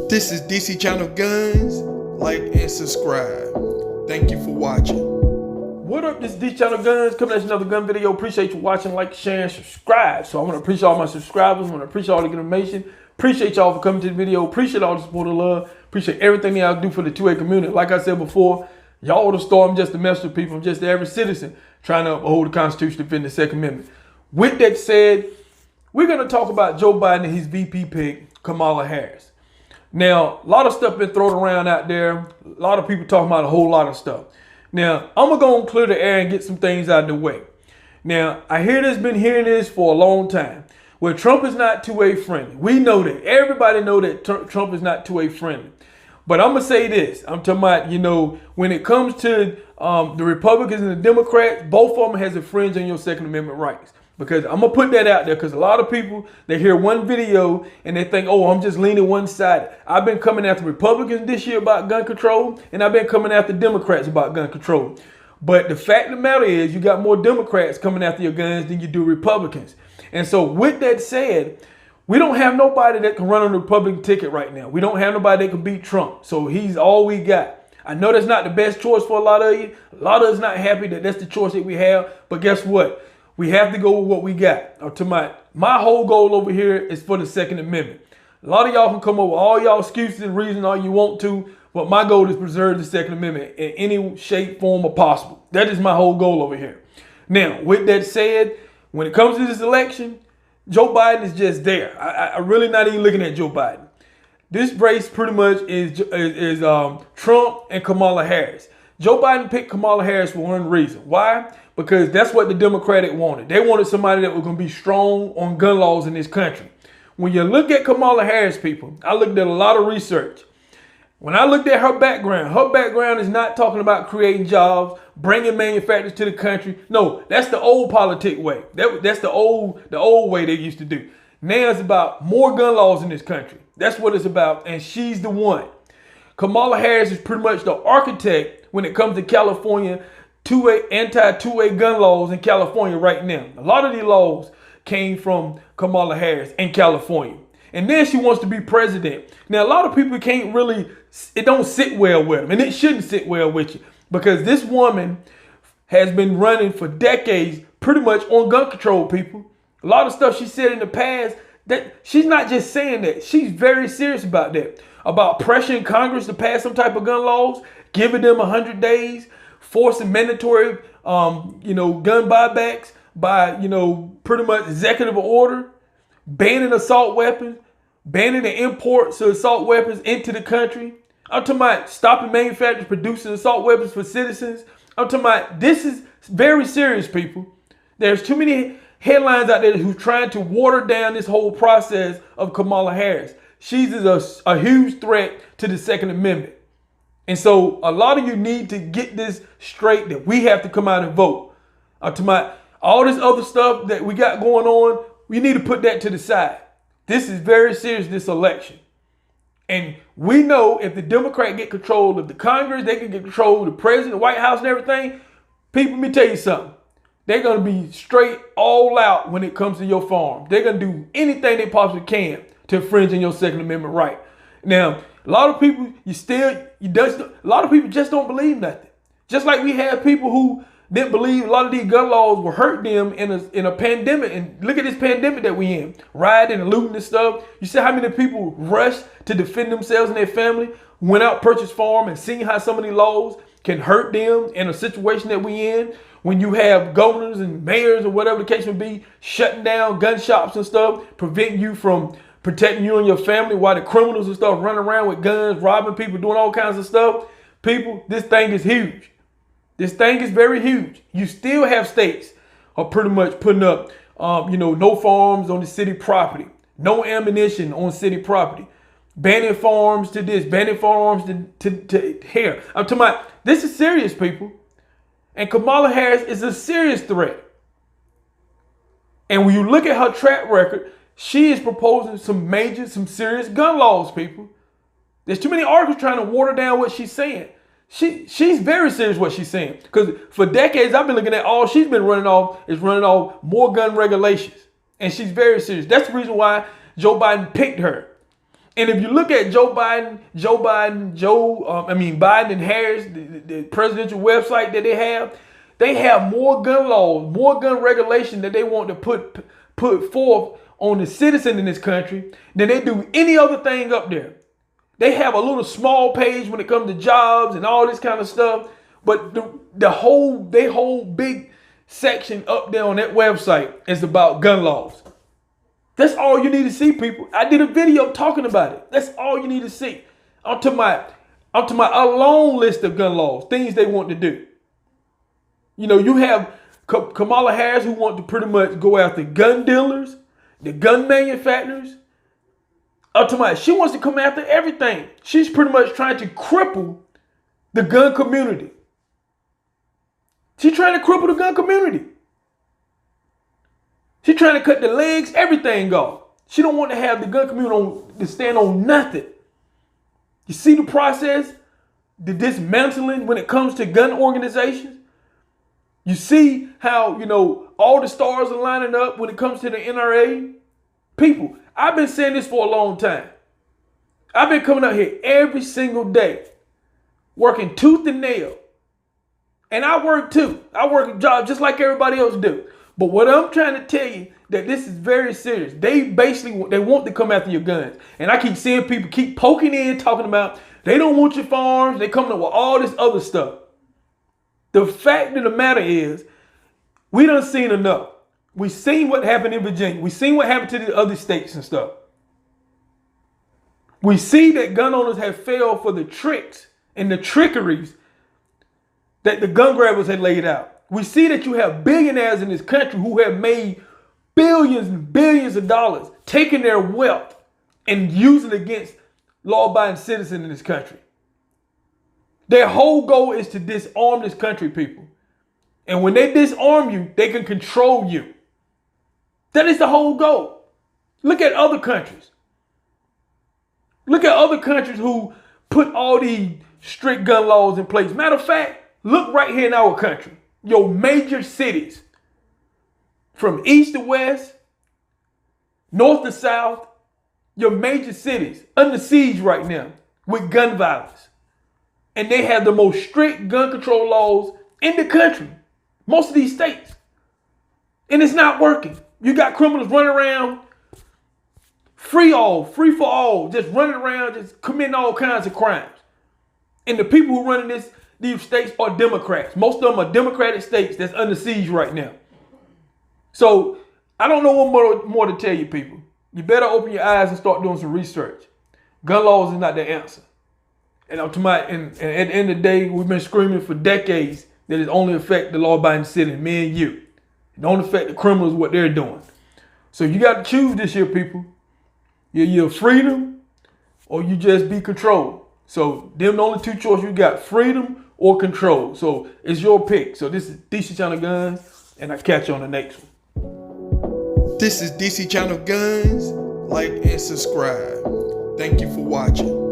This is DC Channel Guns. Like and subscribe. Thank you for watching. What up, this is DC Channel Guns, coming at you another gun video. Appreciate you watching, like, share, and subscribe. So I want to appreciate all my subscribers. I want to appreciate all the information. Appreciate y'all for coming to the video. Appreciate all the support and love. Appreciate everything y'all do for the 2A community. Like I said before, y'all the star. I'm just a messenger of people. I'm just the average citizen trying to uphold the Constitution, defend the Second Amendment. With that said, we're going to talk about Joe Biden and his VP pick, Kamala Harris. Now, a lot of stuff been thrown around out there. A lot of people talking about a whole lot of stuff. Now, I'm going to go and clear the air and get some things out of the way. Now, been hearing this for a long time. Well, Trump is not 2A friendly. We know that. Everybody know that Trump is not 2A friendly. But I'm going to say this. I'm talking about, when it comes to the Republicans and the Democrats, both of them has infringed on your Second Amendment rights. Because I'm going to put that out there because a lot of people, they hear one video and they think, oh, I'm just leaning one side. I've been coming after Republicans this year about gun control, and I've been coming after Democrats about gun control. But the fact of the matter is you got more Democrats coming after your guns than you do Republicans. And so with that said, we don't have nobody that can run on the Republican ticket right now. We don't have nobody that can beat Trump. So he's all we got. I know that's not the best choice for a lot of you. A lot of us not happy that that's the choice that we have. But guess what? We have to go with what we got. My whole goal over here is for the Second Amendment. A lot of y'all can come up with all y'all excuses and reasons all you want to, but my goal is to preserve the Second Amendment in any shape, form, or possible. That is my whole goal over here. Now, with that said, when it comes to this election, Joe Biden is just there. I'm really not even looking at Joe Biden. This race pretty much is Trump and Kamala Harris. Joe Biden picked Kamala Harris for one reason. Why? Because that's what the Democratic wanted. They wanted somebody that was going to be strong on gun laws in this country. When you look at Kamala Harris, people, I looked at a lot of research. When I looked at her background is not talking about creating jobs, bringing manufacturers to the country. No, that's the old politic way. That's the old way they used to do. Now it's about more gun laws in this country. That's what it's about, and she's the one. Kamala Harris is pretty much the architect when it comes to California anti-2A gun laws in California right now. A lot of these laws came from Kamala Harris in California. And then she wants to be president. Now, a lot of people it don't sit well with them. And it shouldn't sit well with you. Because this woman has been running for decades pretty much on gun control, people. A lot of stuff she said in the past, that she's not just saying that. She's very serious about that. About pressuring Congress to pass some type of gun laws, giving them 100 days, forcing mandatory, gun buybacks by, pretty much executive order, banning assault weapons, banning the imports of assault weapons into the country. I'm talking about stopping manufacturers producing assault weapons for citizens. I'm talking about this is very serious, people. There's too many headlines out there who's trying to water down this whole process of Kamala Harris. She's a huge threat to the Second Amendment. And so a lot of you need to get this straight that we have to come out and vote. I'm talking about all this other stuff that we got going on, we need to put that to the side. This is very serious, this election. And we know if the Democrats get control of the Congress, they can get control of the president, the White House and everything. People, let me tell you something. They're going to be straight all out when it comes to your farm. They're going to do anything they possibly can to infringe on your Second Amendment right. Now, a lot of people, a lot of people just don't believe nothing. Just like we have people who didn't believe a lot of these gun laws will hurt them in a pandemic. And look at this pandemic that we in, rioting and looting and stuff. You see how many people rushed to defend themselves and their family, went out, purchased farm, and seeing how some of these laws can hurt them in a situation that we in. When you have governors and mayors or whatever the case may be, shutting down gun shops and stuff, preventing you from protecting you and your family while the criminals and stuff running around with guns, robbing people, doing all kinds of stuff. People, this thing is huge. This thing is very huge. You still have states are pretty much putting up, no farms on the city property, no ammunition on city property, banning farms to this, banning farms to here. I'm talking about, this is serious, people. And Kamala Harris is a serious threat. And when you look at her track record, she is proposing some serious gun laws, people. There's too many articles trying to water down what she's saying. She's very serious what she's saying. Because for decades, I've been looking at all she's been running off more gun regulations. And she's very serious. That's the reason why Joe Biden picked her. And if you look at Biden and Harris, the presidential website that they have more gun laws, more gun regulation that they want to put forth on the citizen in this country than they do any other thing up there. They have a little small page when it comes to jobs and all this kind of stuff, but they whole big section up there on that website is about gun laws. That's all you need to see, people. I did a video talking about it. That's all you need to see. Onto my a long list of gun laws, things they want to do. You know, you have Kamala Harris who want to pretty much go after gun dealers, the gun manufacturers. She wants to come after everything. She's pretty much trying to cripple the gun community. She's trying to cripple the gun community. She's trying to cut the legs, everything off. She don't want to have the gun community to stand on nothing. You see the process, the dismantling when it comes to gun organizations. You see how, all the stars are lining up when it comes to the NRA. People, I've been saying this for a long time. I've been coming out here every single day, working tooth and nail. And I work too. I work a job just like everybody else do. But what I'm trying to tell you, that this is very serious. They want to come after your guns. And I keep seeing people keep poking in, talking about they don't want your firearms. They coming up with all this other stuff. The fact of the matter is, we done seen enough. We seen what happened in Virginia. We seen what happened to the other states and stuff. We see that gun owners have failed for the tricks and the trickeries that the gun grabbers had laid out. We see that you have billionaires in this country who have made billions and billions of dollars, taking their wealth and using it against law-abiding citizens in this country. Their whole goal is to disarm this country, people. And when they disarm you, they can control you. That is the whole goal. Look at other countries. Look at other countries who put all these strict gun laws in place. Matter of fact, look right here in our country. Your major cities, from east to west, north to south, your major cities under siege right now with gun violence. And they have the most strict gun control laws in the country. Most of these states. And it's not working. You got criminals running around free for all, just running around, just committing all kinds of crimes. And the people who run these states are Democrats. Most of them are Democratic states that's under siege right now. So I don't know what more to tell you, people. You better open your eyes and start doing some research. Gun laws is not the answer. And at the end of the day, we've been screaming for decades that it only affect the law-abiding citizen, me and you. It don't affect the criminals, what they're doing. So you got to choose this year, people. You're either freedom or you just be controlled. So them the only two choices you got, freedom or control. So it's your pick. So this is DC Channel Guns, and I'll catch you on the next one. This is DC Channel Guns. Like and subscribe. Thank you for watching.